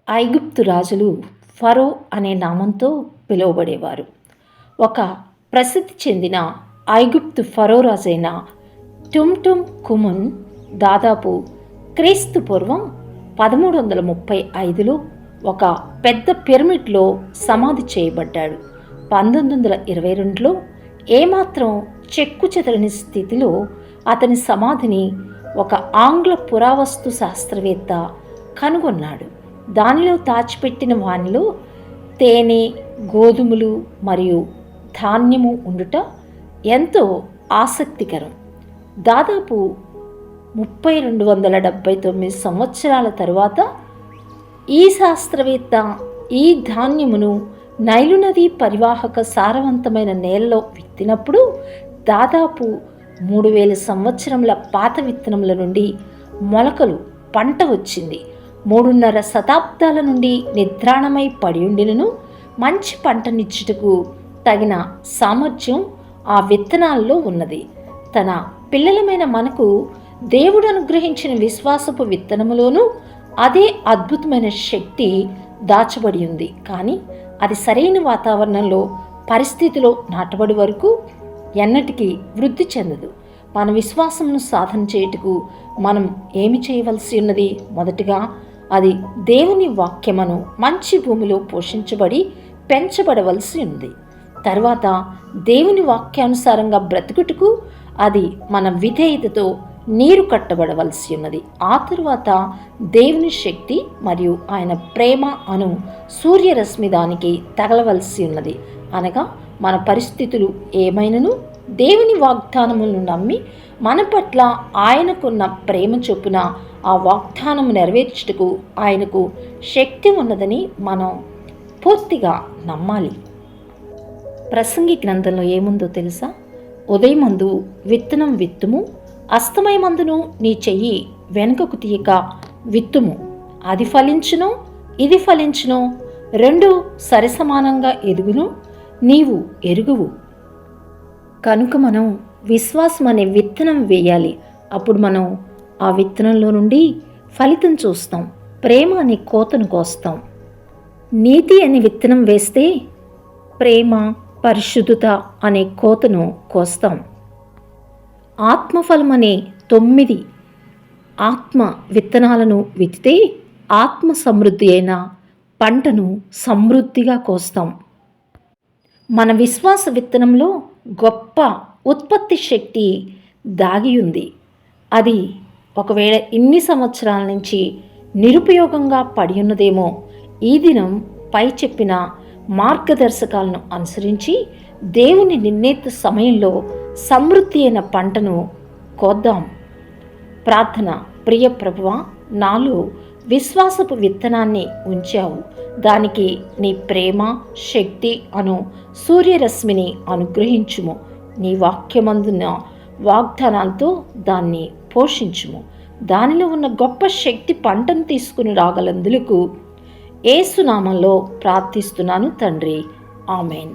ఐగుప్తు రాజులు ఫరో అనే నామంతో పిలువబడేవారు. ఒక ప్రసిద్ధి చెందిన ఐగుప్తు ఫరో రాజైన టుమ్టుమ్ కుమున్ దాదాపు క్రీస్తు పూర్వం 1335లో ఒక పెద్ద పిరమిడ్లో సమాధి చేయబడ్డాడు. 1922లో ఏమాత్రం చెక్కు చెదరని స్థితిలో అతని సమాధిని ఒక ఆంగ్ల పురావస్తు శాస్త్రవేత్త కనుగొన్నాడు. దానిలో దాచిపెట్టిన వానిలో తేనె, గోధుమలు మరియు ధాన్యము ఉండుట ఎంతో ఆసక్తికరం. దాదాపు 3279 సంవత్సరాల తరువాత ఈ శాస్త్రవేత్త ఈ ధాన్యమును నైలు నది పరివాహక సారవంతమైన నేలలో విత్తినప్పుడు దాదాపు 3000 సంవత్సరముల పాత విత్తనముల నుండి మొలకలు పంట వచ్చింది. 3.5 శతాబ్దాల నుండి నిద్రాణమై పడి ఉండినను మంచి పంటనిచ్చుటకు తగిన సామర్థ్యం ఆ విత్తనాల్లో ఉన్నది. తన పిల్లలమైన మనకు దేవుడు అనుగ్రహించిన విశ్వాసపు విత్తనములోనూ అదే అద్భుతమైన శక్తి దాచబడి ఉంది. కానీ అది సరైన వాతావరణంలో పరిస్థితిలో నాటబడి వరకు ఎన్నటికీ వృద్ధి చెందదు. మన విశ్వాసమును సాధన చేయుటకు మనం ఏమి చేయవలసి ఉన్నది? మొదటిగా అది దేవుని వాక్యమును మంచి భూమిలో పోషించబడి పెంచబడవలసి ఉంది. తర్వాత దేవుని వాక్యానుసారంగా బ్రతుకుటకు అది మన విధేయతతో నీరు కట్టబడవలసి ఉన్నది. ఆ తరువాత దేవుని శక్తి మరియు ఆయన ప్రేమ అను సూర్యరశ్మి దానికి తగలవలసి ఉన్నది. అనగా మన పరిస్థితులు ఏమైనను దేవుని వాగ్దానములను నమ్మి మన పట్ల ఆయనకున్న ప్రేమ చొప్పున ఆ వాగ్దానము నెరవేర్చుటకు ఆయనకు శక్తి ఉన్నదని మనం పూర్తిగా నమ్మాలి. ప్రసంగి గ్రంథంలో ఏముందో తెలుసా? ఉదయమందు విత్తనం విత్తుము, అస్తమయమందును నీ చెయ్యి వెనుకకు తీయక విత్తుము. అది ఫలించును, ఇది ఫలించును, రెండు సరిసమానంగా ఎదుగును, నీవు ఎరుగువు. కనుక మనం విశ్వాసం అనే విత్తనం వేయాలి. అప్పుడు మనం ఆ విత్తనంలో నుండి ఫలితం చూస్తాం. ప్రేమ అనే కోతను కోస్తాం. నీతి అనే విత్తనం వేస్తే ప్రేమ, పరిశుద్ధత అనే కోతను కోస్తాం. ఆత్మఫలం అనే 9 ఆత్మ విత్తనాలను విత్తితే ఆత్మ సమృద్ధి అయిన పంటను సమృద్ధిగా కోస్తాం. మన విశ్వాస విత్తనంలో గొప్ప ఉత్పత్తి శక్తి దాగి ఉంది. అది ఒకవేళ ఇన్ని సంవత్సరాల నుంచి నిరుపయోగంగా పడి ఉన్నదేమో. ఈ దినం పై చెప్పిన మార్గదర్శకాలను అనుసరించి దేవుని నిర్ణీత సమయంలో సమృద్ధి అయిన పంటను కోద్దాం. ప్రార్థన. ప్రియ ప్రభువా, నాలో విశ్వాసపు విత్తనాన్ని ఉంచావు. దానికి నీ ప్రేమ, శక్తి అను సూర్యరశ్మిని అనుగ్రహించుము. నీ వాక్యమందున వాగ్దానాలతో దాన్ని పోషించుము. దానిలో ఉన్న గొప్ప శక్తి పంటను తీసుకుని రాగలందులకు యేసు నామములో ప్రార్థిస్తున్నాను తండ్రి. ఆమెన్.